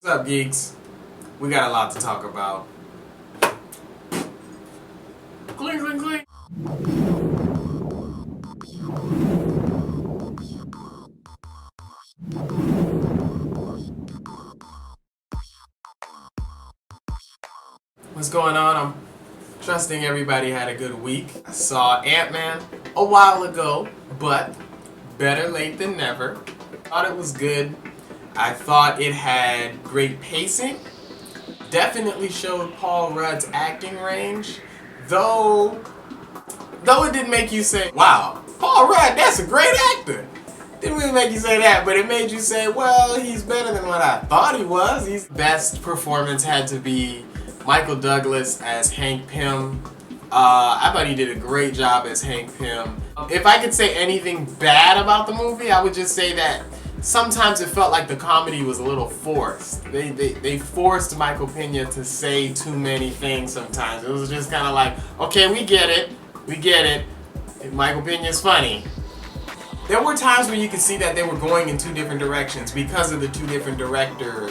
What's up, geeks? We got a lot to talk about. Cling, cling, cling. What's going on? I'm trusting everybody had a good week. I saw Antman a while ago, but better late than never. Thought it was good. I thought it had great pacing. Definitely showed Paul Rudd's acting range, though it didn't make you say, wow, Paul Rudd, that's a great actor. Didn't really make you say that, but it made you say, well, he's better than what I thought he was. His best performance had to be Michael Douglas as Hank Pym. I thought he did a great job as Hank Pym. If I could say anything bad about the movie, I would just say that sometimes it felt like the comedy was a little forced. They forced Michael Pena to say too many things sometimes. It was just kind of like, okay, we get it. Michael Pena's funny. There were times where you could see that they were going in two different directions because of the two different director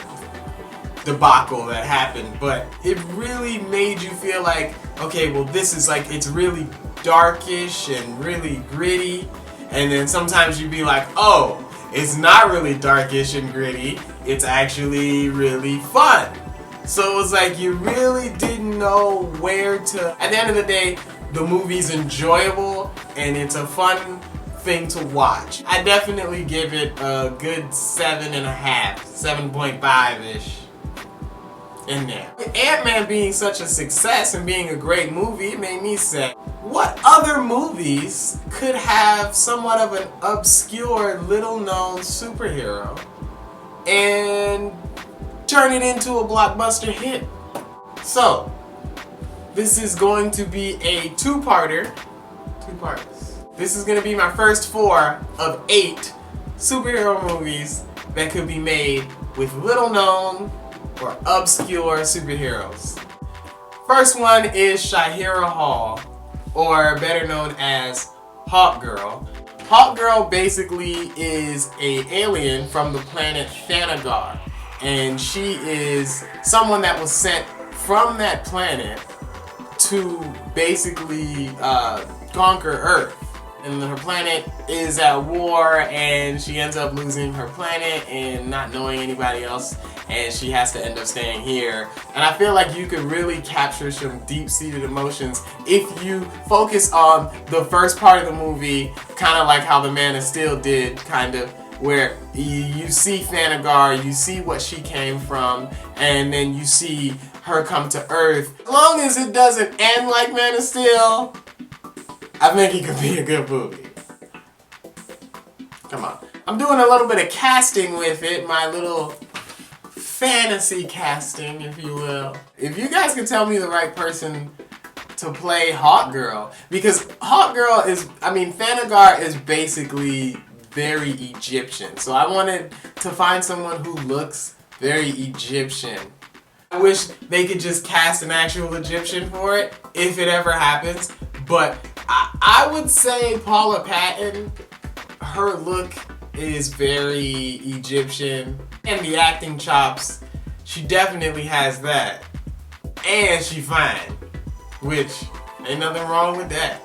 debacle that happened, but it really made you feel like, okay, well, this is like, it's really darkish and really gritty, and then sometimes you'd be like, oh, it's not really darkish and gritty, it's actually really fun. So it was like you really didn't know where to. At the end of the day, the movie's enjoyable and it's a fun thing to watch. I definitely give it a good 7.5, 7.5-ish in there. With Ant-Man being such a success and being a great movie, it made me say, what other movies could have somewhat of an obscure, little-known superhero and turn it into a blockbuster hit? So, this is going to be a two-parter. This is going to be my first 4 of 8 superhero movies that could be made with little-known or obscure superheroes. First one is Shahira Hall, or better known as Hawkgirl. Hawkgirl basically is an alien from the planet Thanagar, and she is someone that was sent from that planet to basically conquer Earth. And her planet is at war, and she ends up losing her planet and not knowing anybody else, and she has to end up staying here. And I feel like you could really capture some deep-seated emotions if you focus on the first part of the movie, kind of like how The Man of Steel did, kind of, where you see Thanagar, you see what she came from, and then you see her come to Earth. As long as it doesn't end like Man of Steel, I think it could be a good movie. Come on. I'm doing a little bit of casting with it, my little fantasy casting, if you will. If you guys could tell me the right person to play Hawkgirl, because Hawkgirl is, Thanagar is basically very Egyptian. So I wanted to find someone who looks very Egyptian. I wish they could just cast an actual Egyptian for it, if it ever happens, but I would say Paula Patton, her look is very Egyptian, and the acting chops, she definitely has that. And she fine, which ain't nothing wrong with that.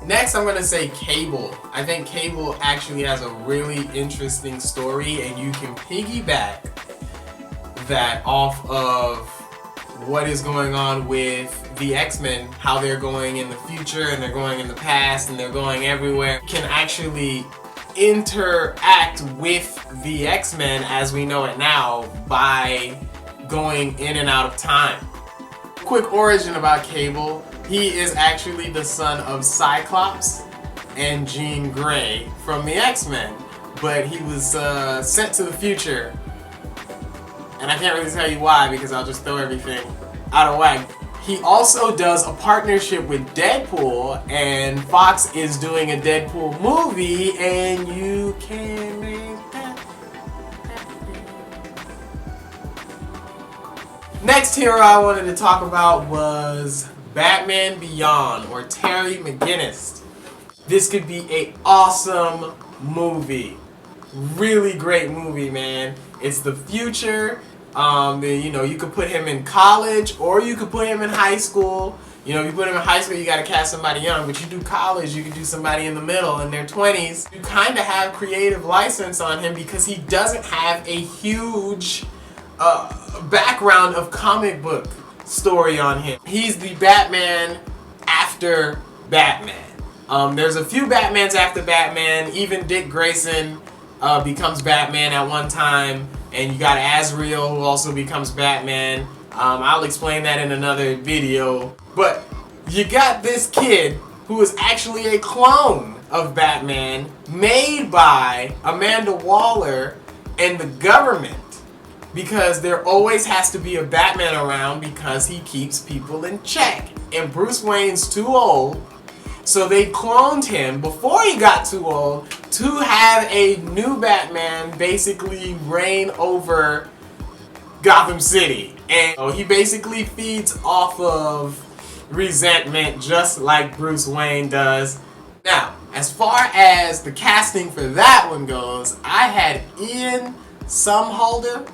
Next, I'm gonna say Cable. I think Cable actually has a really interesting story, and you can piggyback that off of what is going on with the X-Men, how they're going in the future and they're going in the past and they're going everywhere. You can actually interact with the X-Men as we know it now by going in and out of time. Quick origin about Cable. He is actually the son of Cyclops and Jean Grey from the X-Men, but he was sent to the future. And I can't really tell you why, because I'll just throw everything out of whack. He also does a partnership with Deadpool, and Fox is doing a Deadpool movie, and you can make that happen. Next hero I wanted to talk about was Batman Beyond, or Terry McGinnis. This could be an awesome movie. Really great movie, man. It's the future. You could put him in college or you could put him in high school. If you put him in high school, you got to cast somebody young. But you do college, you could do somebody in the middle, in their 20s. You kind of have creative license on him because he doesn't have a huge background of comic book story on him. He's the Batman after Batman. There's a few Batmans after Batman. Even Dick Grayson becomes Batman at one time. And you got Azrael who also becomes Batman. I'll explain that in another video. But you got this kid who is actually a clone of Batman made by Amanda Waller and the government. Because there always has to be a Batman around because he keeps people in check. And Bruce Wayne's too old. So they cloned him before he got too old to have a new Batman basically reign over Gotham City. And he basically feeds off of resentment just like Bruce Wayne does. Now, as far as the casting for that one goes, I had Ian Somerhalder,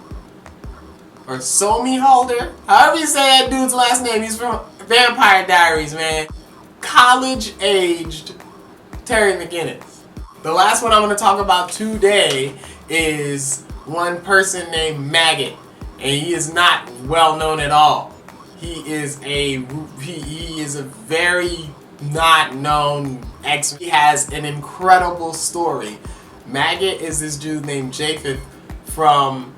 or Somerhalder, however you say that dude's last name. He's from Vampire Diaries, man. College-aged Terry McGinnis. The last one I'm going to talk about today is one person named Maggot, and he is not well known at all. He is a very not known X. He has an incredible story. Maggot is this dude named Japheth from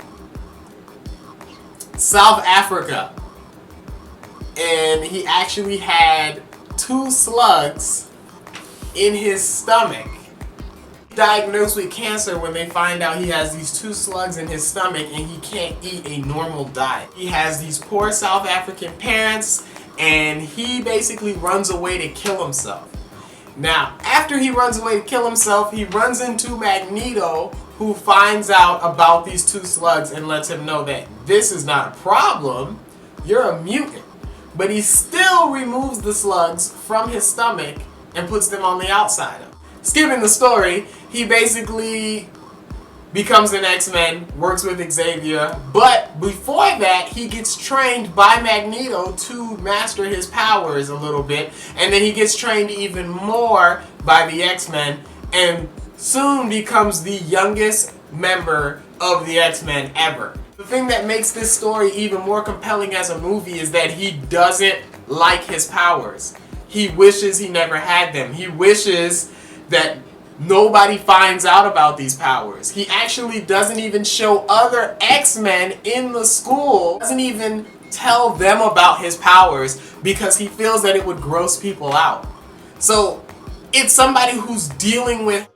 South Africa, and he actually had 2 slugs in his stomach. Diagnosed with cancer when they find out he has these 2 slugs in his stomach and he can't eat a normal diet. He has these poor South African parents and he basically runs away to kill himself. Now, after he runs away to kill himself, he runs into Magneto, who finds out about these 2 slugs and lets him know that this is not a problem, you're a mutant. But he still removes the slugs from his stomach and puts them on the outside of him. Skipping the story, he basically becomes an X-Men, works with Xavier, but before that, he gets trained by Magneto to master his powers a little bit, and then he gets trained even more by the X-Men, and soon becomes the youngest member of the X-Men ever. The thing that makes this story even more compelling as a movie is that he doesn't like his powers. He wishes he never had them. He wishes that nobody finds out about these powers. He actually doesn't even show other X-Men in the school, doesn't even tell them about his powers because he feels that it would gross people out. So it's somebody who's dealing with